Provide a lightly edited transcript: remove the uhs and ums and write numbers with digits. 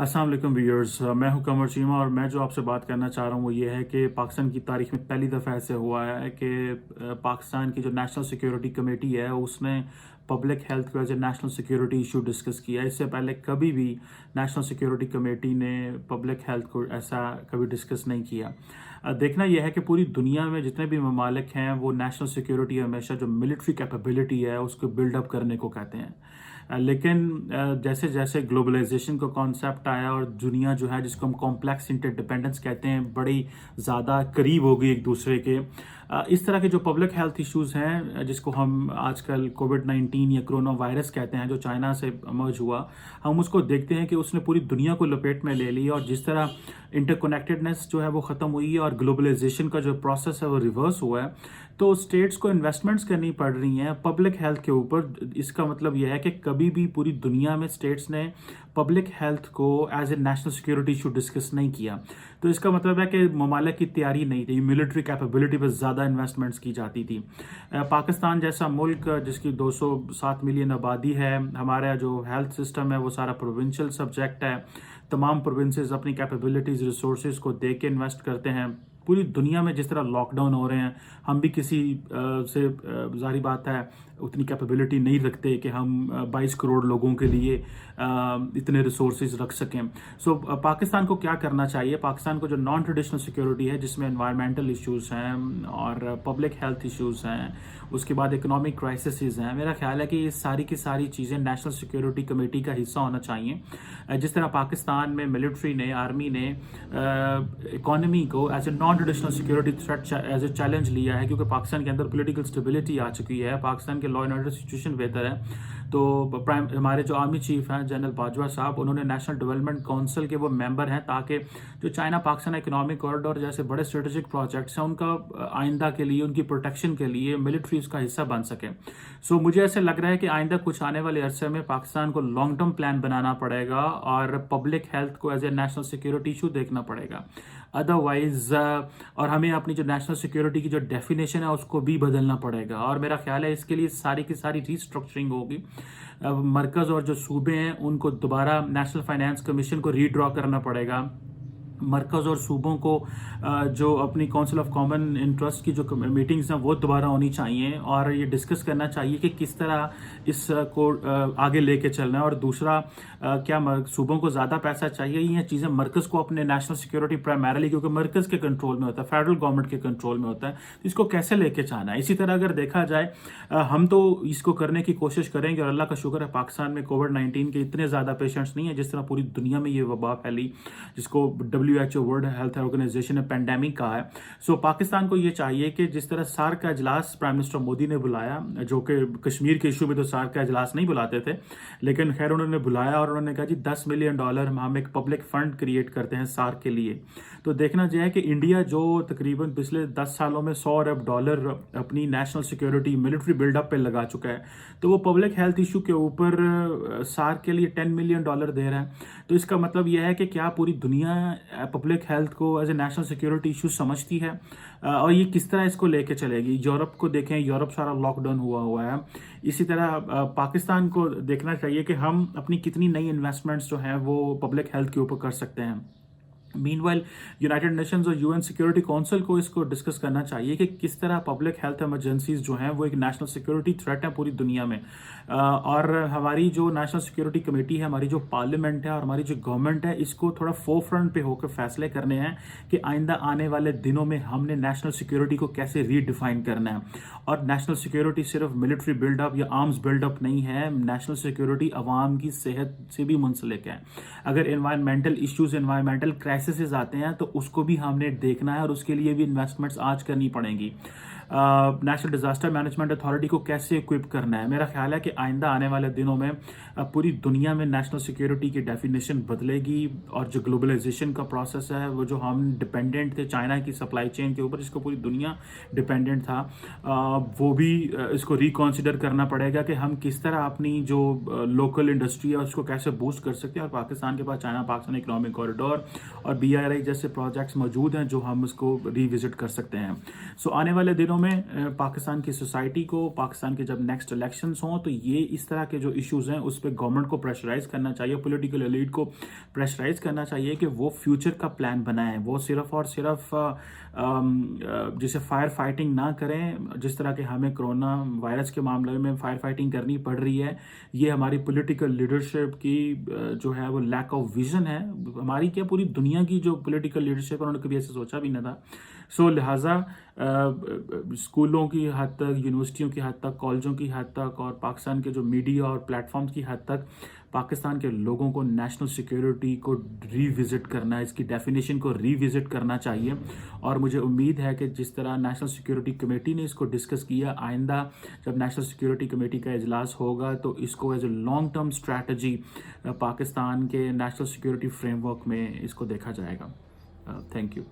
अस्सलाम वालेकुम व्यूअर्स, मैं हूं कमर चीमा और मैं जो आपसे बात करना चाह रहा हूं वो ये है कि पाकिस्तान की तारीख में पहली दफ़ा ऐसे हुआ है कि पाकिस्तान की जो नेशनल सिक्योरिटी कमेटी है उसने पब्लिक हेल्थ को as a national security issue discuss किया। इससे पहले कभी भी नेशनल सिक्योरिटी कमेटी ने पब्लिक हेल्थ को ऐसा कभी डिस्कस नहीं किया। देखना यह है कि पूरी दुनिया में जितने भी ममालिक हैं वो नेशनल सिक्योरिटी हमेशा जो मिलिट्री कैपेबिलिटी है उसको बिल्डअप करने को कहते हैं। लेकिन जैसे जैसे ग्लोबलाइजेशन का कॉन्सेप्ट आया और दुनिया जो है जिसको हम कॉम्प्लेक्स इंटरडिपेंडेंस कहते हैं बड़ी ज़्यादा करीब हो गई एक दूसरे के, इस तरह के जो पब्लिक हेल्थ इश्यूज हैं जिसको हम आजकल कोविड-19 या कोरोना वायरस कहते हैं जो चाइना से इमर्ज हुआ, हम उसको देखते हैं कि उसने पूरी दुनिया को लपेट में ले लिया और जिस तरह इंटरकनेक्टेडनेस जो है वो ख़त्म हुई है और ग्लोबलाइजेशन का जो प्रोसेस है वो रिवर्स हुआ है, तो स्टेट्स को इन्वेस्टमेंट्स करनी पड़ रही हैं पब्लिक हेल्थ के ऊपर। इसका मतलब यह है कि कभी भी पूरी दुनिया में स्टेट्स ने पब्लिक हेल्थ को as a national security issue discuss नहीं किया। तो इसका मतलब है कि ममालिक की तैयारी नहीं थी, मिलिट्री कैपेबिलिटी पर ज़्यादा इन्वेस्टमेंट्स की जाती थी। पाकिस्तान जैसा मुल्क जिसकी 207 मिलियन आबादी है, हमारा जो हेल्थ सिस्टम है वो सारा प्रोविंशियल सब्जेक्ट है। तमाम प्रोविंसेस अपनी कैपेबिलिटीज़ रिसोर्सेज को देख के इन्वेस्ट करते हैं। पूरी दुनिया में जिस तरह लॉकडाउन हो रहे हैं, हम भी किसी से जारी बात है उतनी कैपेबिलिटी नहीं रखते कि हम 22 करोड़ लोगों के लिए इतने रिसोर्सेज रख सकें। सो पाकिस्तान को क्या करना चाहिए? पाकिस्तान को जो नॉन ट्रेडिशनल सिक्योरिटी है जिसमें एनवायरमेंटल इश्यूज हैं और पब्लिक हेल्थ इश्यूज हैं, उसके बाद इकोनॉमिक क्राइसिस हैं, मेरा ख्याल है कि ये सारी की सारी चीज़ें नेशनल सिक्योरिटी कमेटी का हिस्सा होना चाहिए। जिस तरह पाकिस्तान में मिलिट्री ने, आर्मी ने इकोनॉमी को as a non traditional security threat as a challenge लिया है, क्योंकि पाकिस्तान के अंदर पॉलिटिकल स्टेबिलिटी आ चुकी है, पाकिस्तान के लॉ एंड ऑर्डर सिचुएशन बेहतर है। तो हमारे जो आर्मी चीफ हैं जनरल बाजवा साहब, उन्होंने नेशनल डेवलपमेंट काउंसिल के वो मेंबर हैं ताकि जो चाइना पाकिस्तान इकोनॉमिक कॉरिडोर जैसे बड़े स्ट्रेटेजिक प्रोजेक्ट्स हैं उनका आइंदा के लिए, उनकी प्रोटेक्शन के लिए मिलिट्री उसका हिस्सा बन सके। सो मुझे ऐसे लग रहा है कि आइंदा कुछ आने वाले अरसे में पाकिस्तान को लॉन्ग टर्म प्लान बनाना पड़ेगा और पब्लिक हेल्थ को as a national security issue देखना पड़ेगा। अदरवाइज और हमें अपनी जो नेशनल सिक्योरिटी की जो डेफिनेशन है उसको भी बदलना पड़ेगा और मेरा ख्याल है इसके लिए सारी की सारी रीस्ट्रक्चरिंग होगी। मरकज और जो सूबे हैं उनको दोबारा नेशनल फाइनेंस कमीशन को रीड्रॉ करना पड़ेगा। मरकज़ और सूबों को जो अपनी काउंसिल ऑफ कॉमन इंटरेस्ट की जो मीटिंग्स हैं वो दोबारा होनी चाहिए और ये डिस्कस करना चाहिए कि किस तरह इस को आगे लेके चलना है। और दूसरा, क्या सूबों को ज़्यादा पैसा चाहिए? ये चीज़ें मरकज़ को अपने नेशनल सिक्योरिटी प्राइमरीली, क्योंकि मरकज़ के कंट्रोल में होता है, फेडरल गवर्नमेंट के कंट्रोल में होता है, तो इसको कैसे लेके जाना है। इसी तरह अगर देखा जाए, हम तो इसको करने की कोशिश करेंगे और अल्लाह का शुक्र है पाकिस्तान में कोविड-19 के इतने ज़्यादा पेशेंट्स नहीं है जिस तरह पूरी दुनिया में ये वबा फैली, जिसको WHO वर्ल्ड हेल्थ ऑर्गेनाइजेशन ने पेंडेमिक कहा है। सो पाकिस्तान को ये चाहिए कि जिस तरह सार्क का इजलास प्राइम मिनिस्टर मोदी ने बुलाया, जो कि कश्मीर के इशू में तो सार्क का इजलास नहीं बुलाते थे, लेकिन खैर उन्होंने बुलाया और उन्होंने कहा जी $10 मिलियन हम एक पब्लिक फंड क्रिएट करते हैं सार्क के लिए। तो देखना चाहिए कि इंडिया जो तकरीबन पिछले 10 सालों में $100 अरब अपनी नेशनल सिक्योरिटी मिलिट्री बिल्डअप पे लगा चुका है, तो वो पब्लिक हेल्थ इशू के ऊपर सार्क के लिए $10 मिलियन दे रहा है। तो इसका मतलब यह है कि क्या पूरी दुनिया पब्लिक हेल्थ को as a national security issue समझती है और ये किस तरह इसको लेके चलेगी। यूरोप को देखें, यूरोप सारा लॉकडाउन हुआ है। इसी तरह पाकिस्तान को देखना चाहिए कि हम अपनी कितनी नई इन्वेस्टमेंट्स जो हैं वो पब्लिक हेल्थ के ऊपर कर सकते हैं। मीनवाइल यूनाइटेड नेशंस और यूएन सिक्योरिटी काउंसिल को इसको डिस्कस करना चाहिए कि किस तरह पब्लिक हेल्थ इमरजेंसीज जो हैं वो एक नेशनल सिक्योरिटी थ्रेट है पूरी दुनिया में। और हमारी जो नेशनल सिक्योरिटी कमेटी है, हमारी जो पार्लियामेंट है और हमारी जो गवर्नमेंट है, इसको थोड़ा फोरफ्रंट पे होकर फैसले करने हैं कि आइंदा आने वाले दिनों में हमने नेशनल सिक्योरिटी को कैसे रीडिफाइन करना है। और नेशनल सिक्योरिटी सिर्फ मिलिट्री बिल्डअप या आर्म्स बिल्डअप नहीं है, नेशनल सिक्योरिटी अवाम की सेहत से भी मुंसलिक है। अगर एनवायरमेंटल इश्यूज, एनवायरमेंटल क्राइसिस आते हैं तो उसको भी हमने देखना है और उसके लिए भी इन्वेस्टमेंट्स आज करनी पड़ेंगी। नेशनल डिजास्टर मैनेजमेंट अथॉरिटी को कैसे इक्विप करना है। मेरा ख्याल है कि आइंदा आने वाले दिनों में पूरी दुनिया में नेशनल सिक्योरिटी की डेफिनेशन बदलेगी और जो ग्लोबलाइजेशन का प्रोसेस है, वो जो हम डिपेंडेंट थे चाइना की सप्लाई चेन के ऊपर, जिसको पूरी दुनिया डिपेंडेंट था, वो भी इसको रिकॉन्सिडर करना पड़ेगा कि हम किस तरह अपनी जो लोकल इंडस्ट्री है उसको कैसे बूस्ट कर सकते हैं। और पाकिस्तान के पास चाइना पाकिस्तान इकोनॉमिक कॉरिडोर और BRI जैसे प्रोजेक्ट्स मौजूद हैं जो हम उसको रिविजिट कर सकते हैं। सो आने वाले दिनों ہمیں پاکستان کی سوسائٹی کو، پاکستان کے جب نیکسٹ الیکشنز ہوں تو یہ اس طرح کے جو ایشوز ہیں اس پہ گورنمنٹ کو پریشرائز کرنا چاہیے، پولیٹیکل ایلیٹ کو پریشرائز کرنا چاہیے کہ وہ فیوچر کا پلان بنائیں، وہ صرف اور صرف جسے فائر فائٹنگ نہ کریں، جس طرح کہ ہمیں کرونا وائرس کے معاملے میں فائر فائٹنگ کرنی پڑ رہی ہے۔ یہ ہماری پولیٹیکل لیڈرشپ کی جو ہے وہ لیک آف ویژن ہے، ہماری کیا پوری دنیا کی جو پولیٹیکل لیڈرشپ انہوں نے کبھی ایسے سوچا بھی نہ تھا۔ سو لہٰذا اسکولوں کی حد تک، یونیورسٹیوں کی حد تک، کالجوں کی حد تک اور پاکستان کے جو میڈیا اور پلیٹ فارمز کی حد تک پاکستان کے لوگوں کو نیشنل سیکیورٹی کو ری وزٹ کرنا ہے، اس کی ڈیفینیشن کو ری وزٹ کرنا چاہیے۔ اور مجھے امید ہے کہ جس طرح نیشنل سیکیورٹی کمیٹی نے اس کو ڈسکس کیا، آئندہ جب نیشنل سیکیورٹی کمیٹی کا اجلاس ہوگا تو اس کو as a long term strategy Pakistan کے نیشنل سیکیورٹی فریم ورک میں اس کو دیکھا جائے گا۔ Thank you.